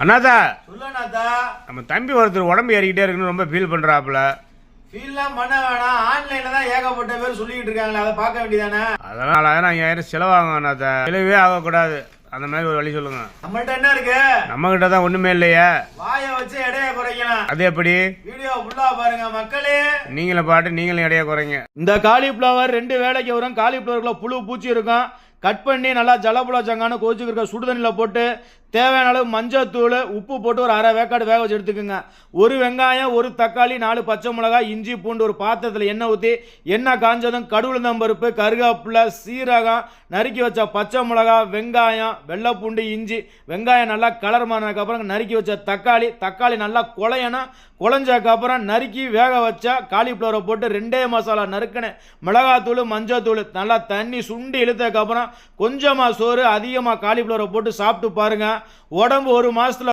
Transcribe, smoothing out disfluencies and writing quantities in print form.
அண்ணாதா, சொல்லணாதா, நம்ம தம்பி ஒருத்தர் உடம்பு ஏறிக்கிட்டே இருக்குன்னு ரொம்ப ஃபீல் பண்றாப்புல. ஃபீல்லாம் பண்ண வேணாம். ஆன்லைன்ல தான் ஏகப்பட்ட பேர் சொல்லிட்டு இருக்காங்களே, அதை பார்க்க வேண்டியதானே. அதனால 5000 செலவாகும் அண்ணாதா. செலவே ஆகக்கூடாது. அந்த மாதிரி ஒரு வழி சொல்லுங்க. நம்மள்ட்ட என்ன இருக்கு? நம்ம கிட்ட தான் ஒண்ணுமே இல்லையே. வாயை வச்சு எடையை குறைக்கலாம். அது எப்படி? வீடியோ ஃபுல்லா பாருங்க மக்களே. நீங்களும் பாட்டு நீங்களும் எடையை குறைங்க. இந்த காலிஃப்ளவர் 2 வேளைக்கு வரும். காலிஃப்ளவருக்குள்ள புழு பூச்சி இருக்கும். கட் பண்ணி நல்லா ஜலப்புலா சங்கான கோச்சுக்கிற சுடுதண்ணியில் போட்டு தேவையான அளவு மஞ்சத்தூள் உப்பு போட்டு ஒரு அரை வேக்காடு வேக வச்சு எடுத்துக்கோங்க. ஒரு வெங்காயம், ஒரு தக்காளி, 4 பச்சை மிளகாய், இஞ்சி பூண்டு ஒரு பாத்திரத்தில் எண்ணெய் ஊற்றி எண்ணெய் காஞ்சதும் கடுகுளுந்தம்பருப்பு, கருவேப்பிலை, சீரகம், நறுக்கி வச்ச பச்சை மிளகாய், வெங்காயம், வெள்ளைப்பூண்டு, இஞ்சி, வெங்காயம் நல்லா கலர் மாறினதுக்கப்புறம் நறுக்கி வச்ச தக்காளி நல்லா குழையணும். குழஞ்சதுக்கப்புறம் நறுக்கி வேக வச்ச காலிஃப்ளவரை போட்டு 2 மசாலா நறுக்கினேன் மிளகாத்தூள், மஞ்சத்தூள் நல்லா தண்ணி சுண்டி இழுத்ததுக்கப்புறம் கொஞ்சமாக சோறு அதிகமாக காலிஃப்ளவரை போட்டு சாப்பிட்டு பாருங்கள். உடம்பு 1 மாதத்தில்